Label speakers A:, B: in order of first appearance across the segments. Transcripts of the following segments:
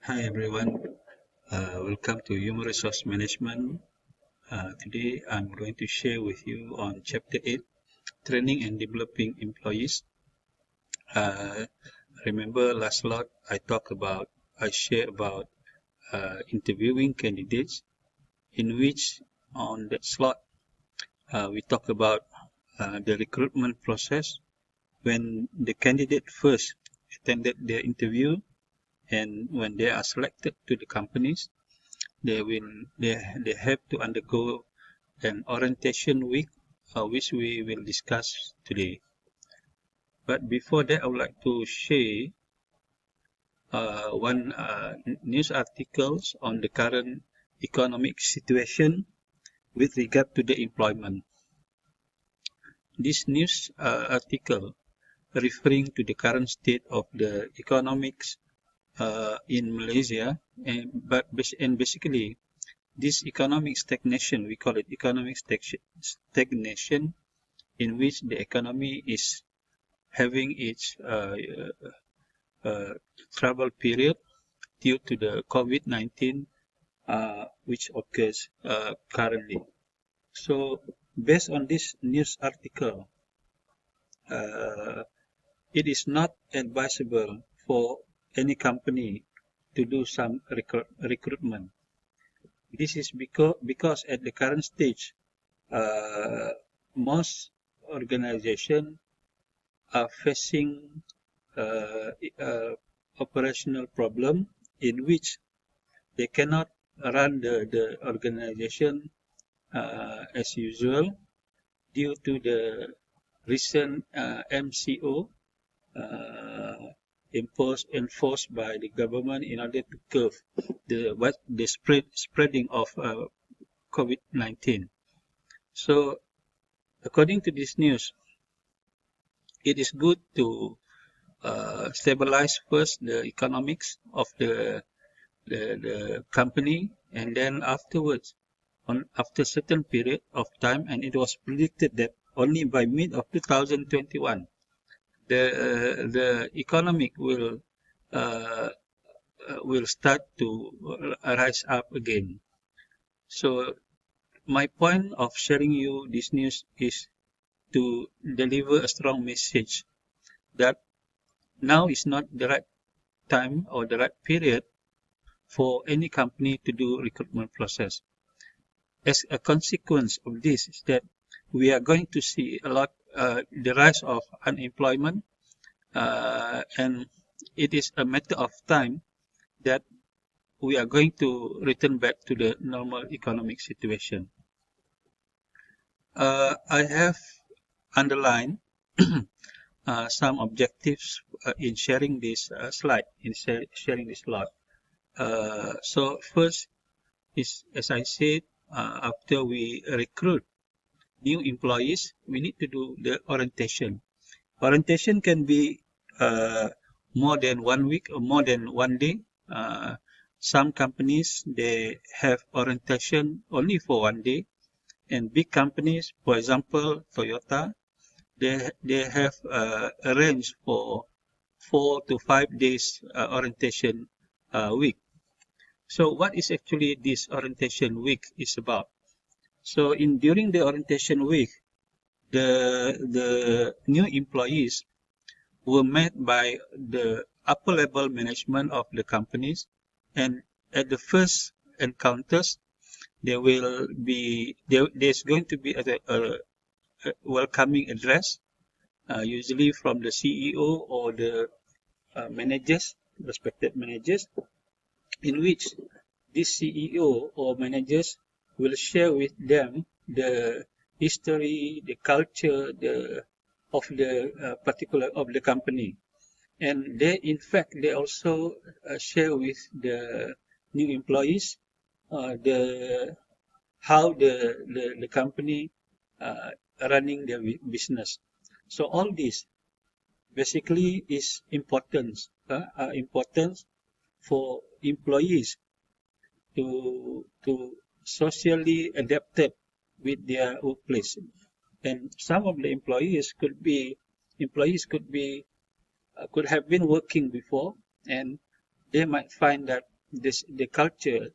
A: Hi everyone, welcome to Human Resource Management. Today I'm going to share with you on Chapter 8, Training and Developing Employees. Remember last lot I shared about interviewing candidates, in which on that slot we talk about the recruitment process when the candidate first attended their interview and when they are selected to the companies. They have to undergo an orientation week, which we will discuss today. But before that, I would like to share one news articles on the current economic situation with regard to the employment. This news article referring to the current state of the economics in Malaysia, and basically this economic stagnation, we call it economic stagnation, in which the economy is having its trouble period due to the COVID-19, which occurs currently. So, based on this news article, it is not advisable for any company to do some recruitment. This is because at the current stage, most organizations are facing operational problem in which they cannot run the organization as usual due to the recent MCO enforced by the government in order to curb the spreading of COVID-19. So, according to this news, it is good to stabilize first the economics of the company, and then afterwards, after a certain period of time, and it was predicted that only by mid of 2021, the economic will start to rise up again. So, my point of sharing you this news is to deliver a strong message that now is not the right time or the right period for any company to do recruitment process. As a consequence of this is that we are going to see a lot the rise of unemployment, and it is a matter of time that we are going to return back to the normal economic situation. I have underlined some objectives in sharing this slide, sharing this slide. So first is, as I said, after we recruit new employees, we need to do the orientation. Orientation can be more than 1 week or more than 1 day. Some companies, they have orientation only for 1 day, and big companies, for example, Toyota, they have arranged for 4 to 5 days orientation week. So what is actually this orientation week is about? So during the orientation week, the new employees were met by the upper level management of the companies, and at the first encounters, there's going to be a welcoming address, usually from the CEO or the managers, respected managers, in which this CEO or managers will share with them the history, the culture, of the particular of the company, and they also share with the new employees how the company running their business. So all this basically is important for employees to socially adapted with their workplace. And some of the employees could have been working before, and they might find that the culture,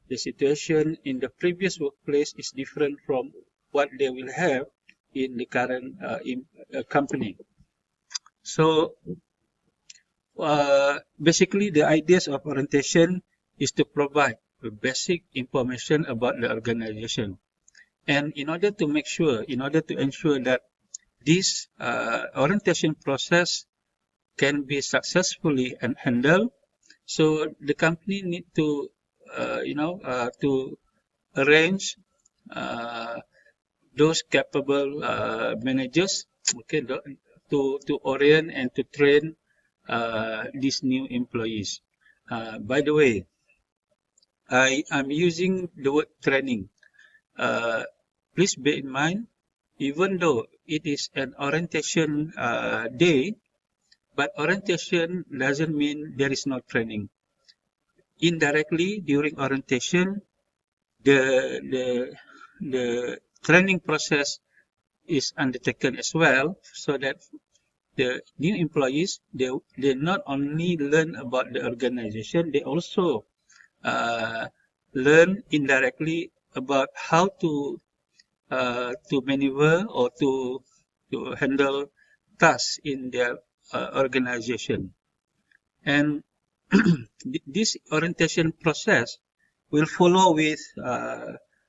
A: the situation in the previous workplace is different from what they will have in the current company. So basically, the ideas of orientation is to provide basic information about the organization. And in order to ensure that this orientation process can be successfully handled, so the company need to, to arrange those capable managers, okay, to orient and to train these new employees. By the way, I'm using the word training. Please bear in mind, even though it is an orientation day, but orientation doesn't mean there is no training. Indirectly, during orientation, the training process is undertaken as well, so that the new employees, they not only learn about the organization, they also learn indirectly about how to maneuver or to handle tasks in their organization. And this orientation process will follow with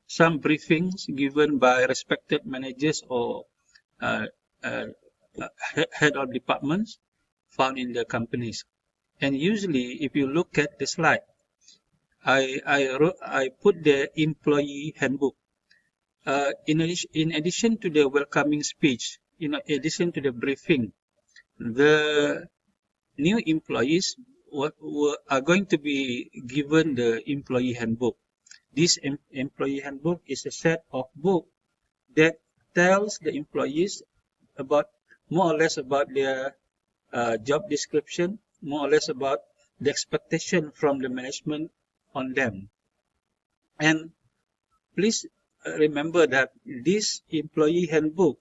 A: some briefings given by respected managers or uh, uh, head of departments found in the companies. And usually, if you look at the slide, I put the employee handbook. In addition to the welcoming speech, in addition to the briefing, the new employees are going to be given the employee handbook. This employee handbook is a set of book that tells the employees about more or less about their job description, more or less about the expectation from the management on them. And please remember that this employee handbook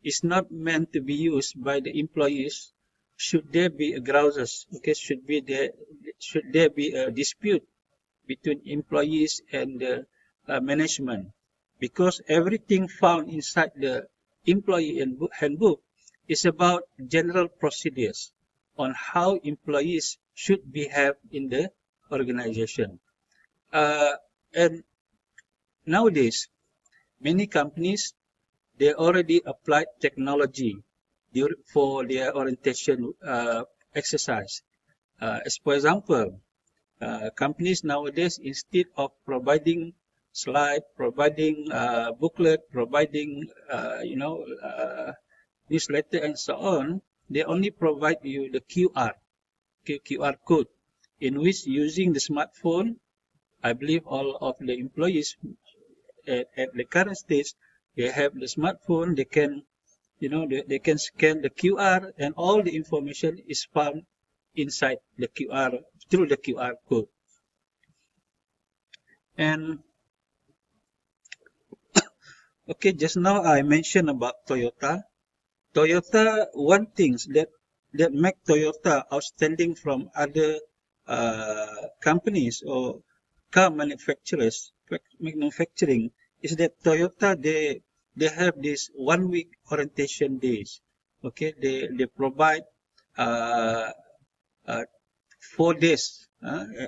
A: is not meant to be used by the employees should there be a grouses, okay, should there be a dispute between employees and the management, because everything found inside the employee handbook is about general procedures on how employees should behave in the organization. And nowadays, many companies, they already applied technology for their orientation exercise. As for example, companies nowadays, instead of providing slide, providing booklet, providing newsletter and so on, they only provide you the QR code, in which using the smartphone, I believe all of the employees at the current stage, they have the smartphone, they can, they can scan the QR and all the information is found inside the QR, through the QR code. And okay, just now I mentioned about Toyota. Toyota, one thing that make Toyota outstanding from other companies or car manufacturing is that Toyota, they have this 1 week orientation days. Okay, they provide uh, 4 days,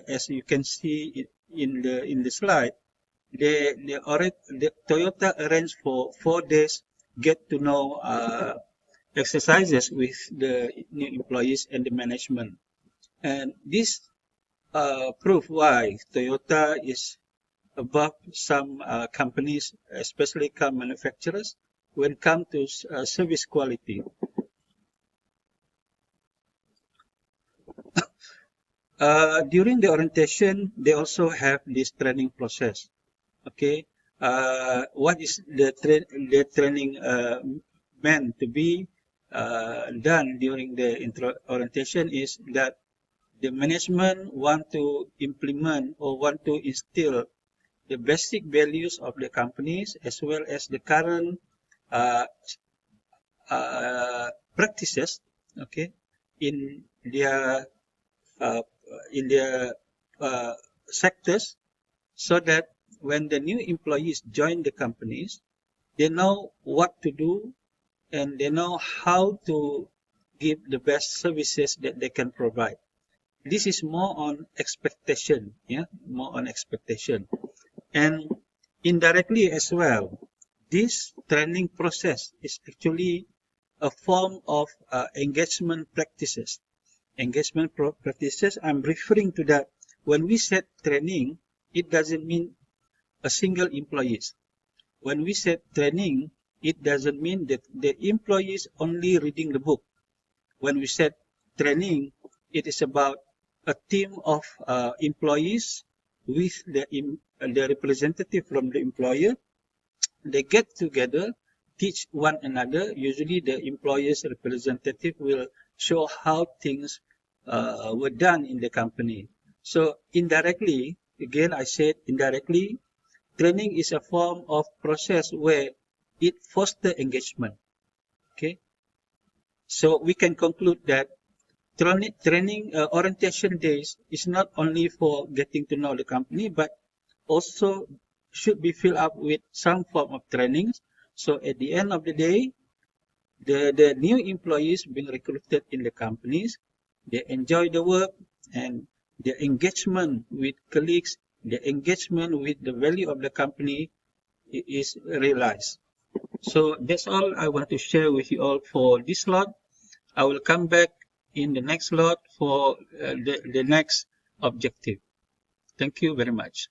A: as you can see in the slide. The Toyota arranged for 4 days get to know exercises with the new employees and the management. And this prove why Toyota is above some companies, especially car manufacturers, when it comes to service quality. During the orientation, they also have this training process. Okay, what is the training meant to be done during the orientation is that the management want to implement or want to instill the basic values of the companies as well as the current uh, practices, okay, in their uh, in their sectors so that when the new employees join the companies, they know what to do and they know how to give the best services that they can provide. This is more on expectation, more on expectation. And indirectly as well, this training process is actually a form of engagement practices. Engagement practices, I'm referring to that when we said training, it doesn't mean a single employee. When we said training, it doesn't mean that the employees only reading the book. When we said training, it is about a team of employees with the representative from the employer. They get together, teach one another. Usually the employer's representative will show how things were done in the company. So indirectly, again I said indirectly, training is a form of process where it fosters engagement. Okay, so we can conclude that training orientation days is not only for getting to know the company, but also should be filled up with some form of trainings. So at the end of the day, the new employees being recruited in the companies, they enjoy the work and the engagement with colleagues, the engagement with the value of the company is realized. So that's all I want to share with you all for this slot. I will come back in the next slot for the next objective. Thank you very much.